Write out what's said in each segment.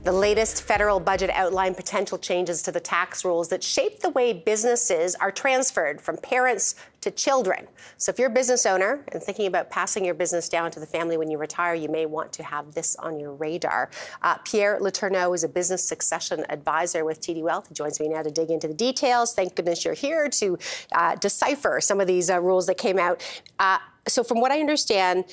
The latest federal budget outlined potential changes to the tax rules that shape the way businesses are transferred from parents to children. So if you're a business owner and thinking about passing your business down to the family when you retire, you may want to have this on your radar. Pierre Letourneau is a business succession advisor with TD Wealth. He joins me now to dig into the details. Thank goodness you're here to decipher some of these rules that came out. So from what I understand,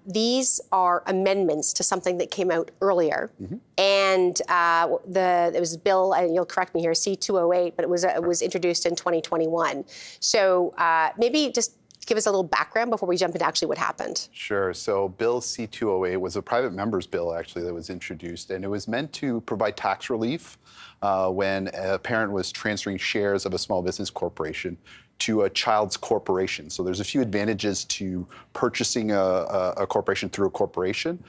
these are amendments to something that came out earlier. And it was a bill, and you'll correct me here, C-208, but it was introduced in 2021. So maybe just give us a little background before we jump into actually what happened. Sure. So Bill C-208 was a private member's bill, actually, that was introduced, and it was meant to provide tax relief when a parent was transferring shares of a small business corporation to a child's corporation. So there's a few advantages to purchasing a corporation through a corporation.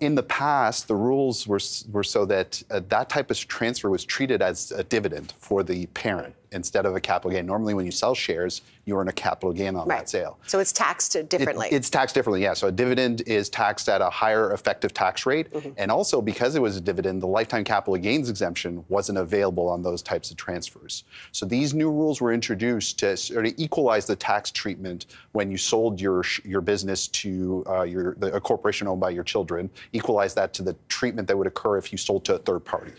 In the past, the rules were so that that type of transfer was treated as a dividend for the parent instead of a capital gain. Normally, when you sell shares, you earn a capital gain on that sale. So it's taxed differently. It's taxed differently, yeah. So a dividend is taxed at a higher effective tax rate. And also, because it was a dividend, the lifetime capital gains exemption wasn't available on those types of transfers. So these new rules were introduced to sort of equalize the tax treatment when you sold your business to a corporation owned by your children, equalize that to the treatment that would occur if you sold to a third party.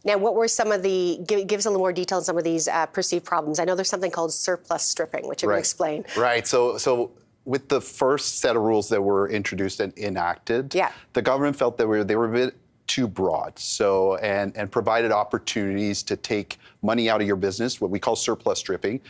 Now, what were some of the, give us a little more detail on some of these perceived problems. I know there's something called surplus stripping, which you can explain. Right. So with the first set of rules that were introduced and enacted, the government felt that they were a bit too broad. So, and provided opportunities to take money out of your business, what we call surplus stripping,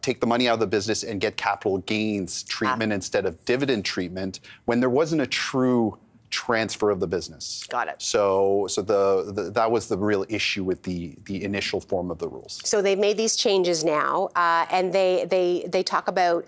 take the money out of the business and get capital gains treatment instead of dividend treatment when there wasn't a true transfer of the business. Got it. So that was the real issue with the initial form of the rules. So they've made these changes now, and they talk about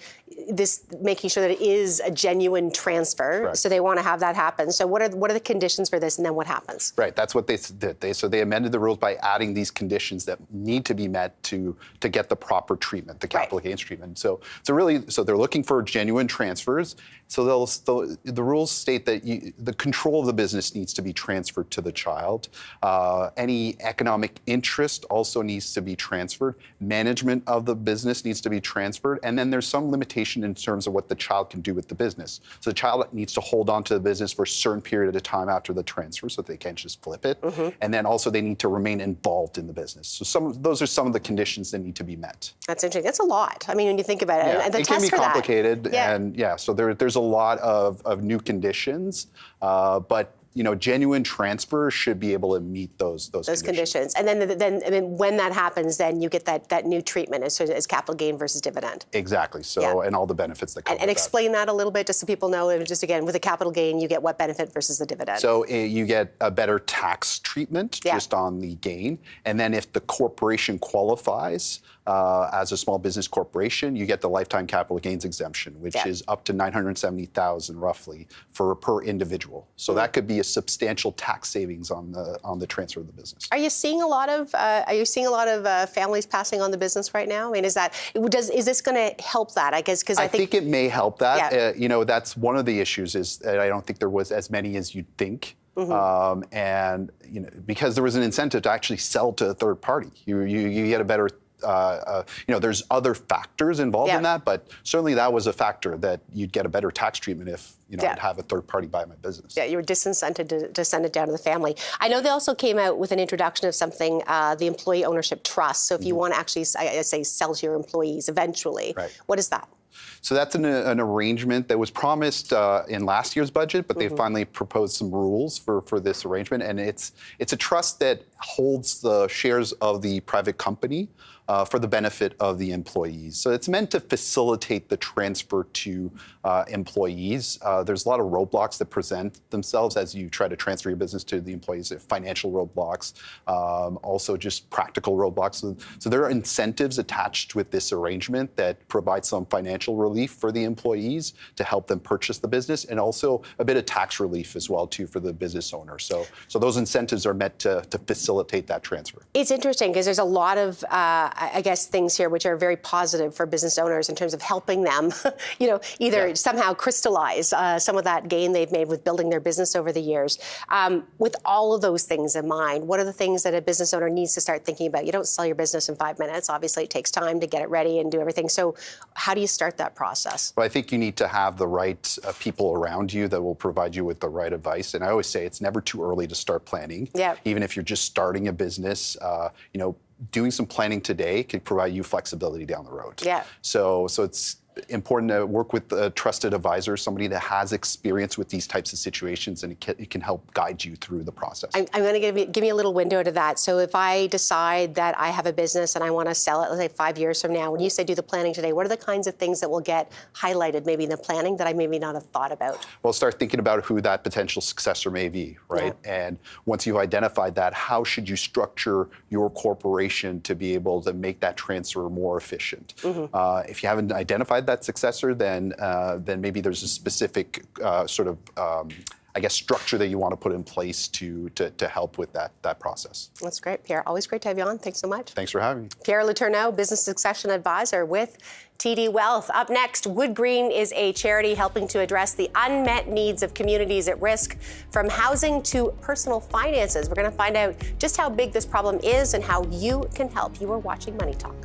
this, making sure that it is a genuine transfer. Correct. So they want to have that happen. So what are the conditions for this, and then what happens? Right. That's what they did. So they amended the rules by adding these conditions that need to be met to get the proper treatment, the capital gains treatment. So they're looking for genuine transfers. So the rules state that the control of the business needs to be transferred to the child. Any economic interest also needs to be transferred. Management of the business needs to be transferred. And then there's some limitation in terms of what the child can do with the business. So the child needs to hold on to the business for a certain period of time after the transfer so they can't just flip it. And then also they need to remain involved in the business. So those are some of the conditions that need to be met. That's interesting. That's a lot. I mean, when you think about it. And the it can be complicated. And so there's a lot of new conditions, but genuine transfer should be able to meet those conditions. And then when that happens, then you get that new treatment as capital gain versus dividend. Exactly. So and all the benefits that come with that. And explain that a little bit, just so people know. And just again, with a capital gain, you get what benefit versus the dividend? So you get a better tax treatment just on the gain, and then if the corporation qualifies as a small business corporation, you get the lifetime capital gains exemption, which is up to $970,000 roughly per individual. So that could be a substantial tax savings on the transfer of the business. Are you seeing a lot of families passing on the business right now? I mean, is this going to help that? I guess I think it may help that. That's one of the issues is that I don't think there was as many as you'd think. And because there was an incentive to actually sell to a third party, you get a better. There's other factors involved in that, but certainly that was a factor that you'd get a better tax treatment if I'd have a third party buy my business. Yeah, you were disincented to send it down to the family. I know they also came out with an introduction of something, the employee ownership trust. So if you want to actually, say, sell to your employees eventually, what is that? So that's an arrangement that was promised in last year's budget, but they finally proposed some rules for this arrangement. And it's a trust that holds the shares of the private company for the benefit of the employees. So it's meant to facilitate the transfer to employees. There's a lot of roadblocks that present themselves as you try to transfer your business to the employees, financial roadblocks, also just practical roadblocks. So there are incentives attached with this arrangement that provide some financial relief for the employees to help them purchase the business, and also a bit of tax relief as well, too, for the business owner. So those incentives are meant to facilitate that transfer. It's interesting because there's a lot of I guess, things here which are very positive for business owners in terms of helping them, either somehow crystallize some of that gain they've made with building their business over the years. With all of those things in mind, what are the things that a business owner needs to start thinking about? You don't sell your business in 5 minutes. Obviously, it takes time to get it ready and do everything. So how do you start that process? Well, I think you need to have the right people around you that will provide you with the right advice. And I always say it's never too early to start planning. Yeah. Even if you're just starting a business, doing some planning today could provide you flexibility down the road. Yeah. So it's important to work with a trusted advisor, somebody that has experience with these types of situations, and it can help guide you through the process. I'm going to give me a little window to that. So if I decide that I have a business and I want to sell it, let's say 5 years from now, when you say do the planning today, what are the kinds of things that will get highlighted maybe in the planning that I maybe not have thought about? Well, start thinking about who that potential successor may be, right? Yeah. And once you've identified that, how should you structure your corporation to be able to make that transfer more efficient? Mm-hmm. If you haven't identified that successor, then maybe there's a specific structure that you want to put in place to help with that process. That's great, Pierre. Always great to have you on. Thanks so much. Thanks for having me. Pierre Letourneau, Business Succession Advisor with TD Wealth. Up next, Wood Green is a charity helping to address the unmet needs of communities at risk, from housing to personal finances. We're going to find out just how big this problem is and how you can help. You are watching Money Talk.